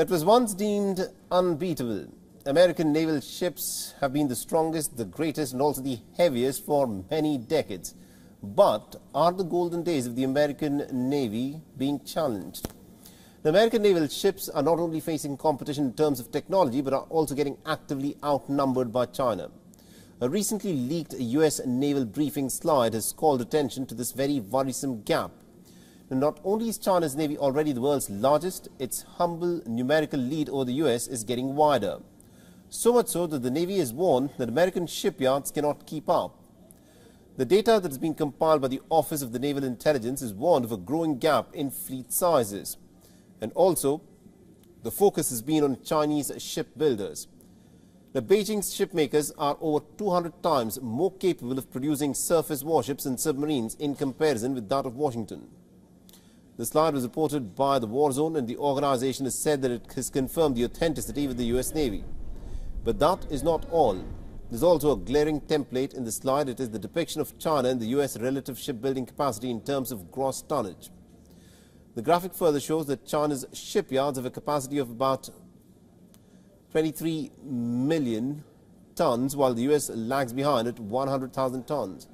That was once deemed unbeatable. American naval ships have been the strongest, the greatest and also the heaviest for many decades. But are the golden days of the American Navy being challenged? The American naval ships are not only facing competition in terms of technology, but are also getting actively outnumbered by China. A recently leaked US naval briefing slide has called attention to this very worrisome gap. Not only is China's Navy already the world's largest, its humble numerical lead over the US is getting wider. So much so that the Navy has warned that American shipyards cannot keep up. The data that has been compiled by the Office of the Naval Intelligence has warned of a growing gap in fleet sizes. And also, the focus has been on Chinese shipbuilders. The Beijing's shipmakers are over 200 times more capable of producing surface warships and submarines in comparison with that of Washington. The slide was reported by the War Zone, and the organization has said that it has confirmed the authenticity with the US Navy. But that is not all. There's also a glaring template in the slide. It is the depiction of China and the US relative shipbuilding capacity in terms of gross tonnage. The graphic further shows that China's shipyards have a capacity of about 23 million tons, while the US lags behind at 100,000 tons.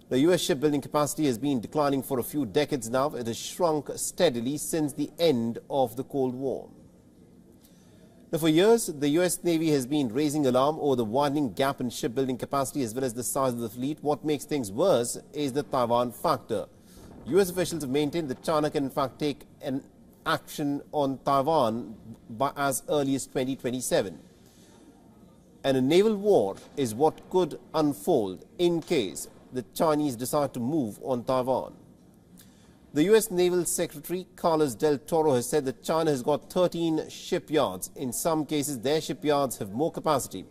The US shipbuilding capacity has been declining for a few decades now. It has shrunk steadily since the end of the Cold War. Now, for years, the US Navy has been raising alarm over the widening gap in shipbuilding capacity as well as the size of the fleet. What makes things worse is the Taiwan factor. US officials have maintained that China can in fact take an action on Taiwan by as early as 2027. And a naval war is what could unfold in case the Chinese decide to move on Taiwan. The US Naval Secretary Carlos del Toro has said that China has got 13 shipyards. In some cases, their shipyards have more capacity.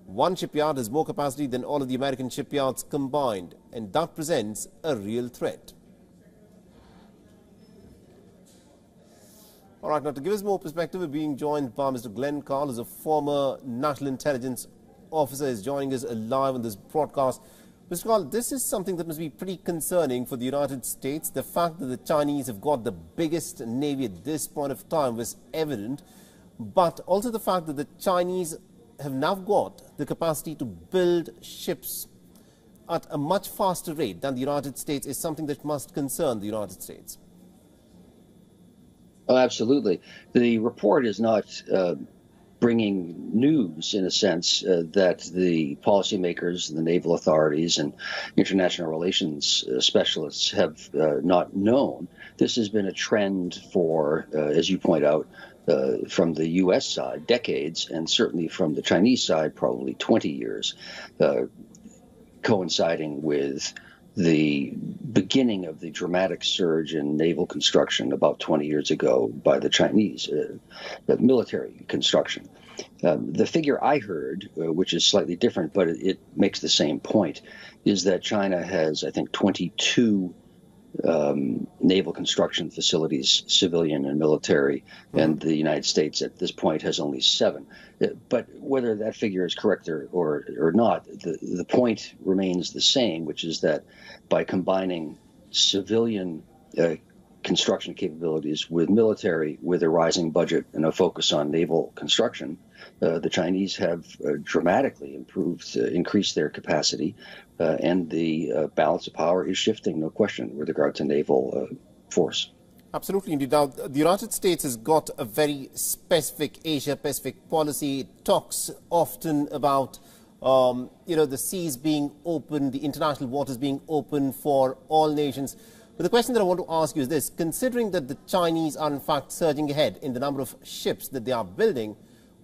One shipyard has more capacity than all of the American shipyards combined, and that presents a real threat. All right, now to give us more perspective, we're being joined by Mr. Glenn Carl, who's a former National Intelligence Officer, is joining us live on this broadcast. Mr. Carl, this is something that must be pretty concerning for the United States. The fact that the Chinese have got the biggest navy at this point of time was evident, but also the fact that the Chinese have now got the capacity to build ships at a much faster rate than the United States is something that must concern the United States. Oh, absolutely. The report is not bringing news, in a sense, that the policymakers, the naval authorities, and international relations specialists have not known. This has been a trend for, as you point out, from the U.S. side, decades, and certainly from the Chinese side, probably 20 years, coinciding with the beginning of the dramatic surge in naval construction about 20 years ago by the Chinese, military construction. The figure I heard, which is slightly different, but it makes the same point, is that China has, I think, 22 naval construction facilities, civilian and military, and the United States at this point has only 7. But whether that figure is correct or not, the point remains the same, which is that by combining civilian construction capabilities with military, with a rising budget and a focus on naval construction, the Chinese have dramatically increased their capacity, and the balance of power is shifting, no question, with regard to naval force. Absolutely, indeed. Now, the United States has got a very specific Asia-Pacific policy. It talks often about, the seas being open, the international waters being open for all nations. But the question that I want to ask you is this. Considering that the Chinese are in fact surging ahead in the number of ships that they are building,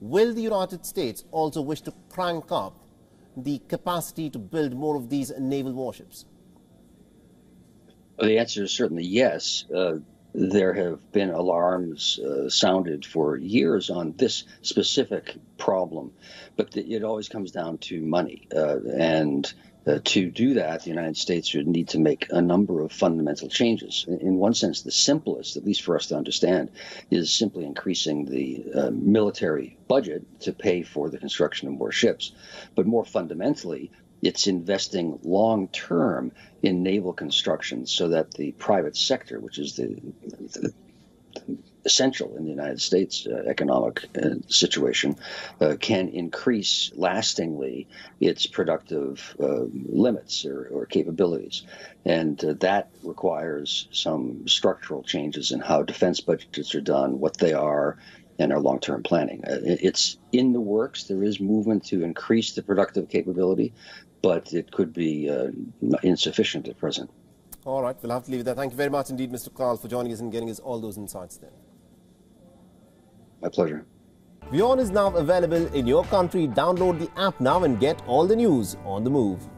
will the United States also wish to crank up the capacity to build more of these naval warships? Well, the answer is certainly yes. There have been alarms sounded for years on this specific problem, but it always comes down to money. And to do that, the United States would need to make a number of fundamental changes. In one sense, the simplest, at least for us to understand, is simply increasing the military budget to pay for the construction of more ships. But more fundamentally, it's investing long-term in naval construction so that the private sector, which is the essential in the United States economic situation, can increase lastingly its productive limits or capabilities. And that requires some structural changes in how defense budgets are done, what they are, and our long-term planning. It's in the works. There is movement to increase the productive capability, but it could be insufficient at present. All right, we'll have to leave it there. Thank you very much indeed, Mr. Carl, for joining us and getting us all those insights there. My pleasure. WION is now available in your country. Download the app now and get all the news on the move.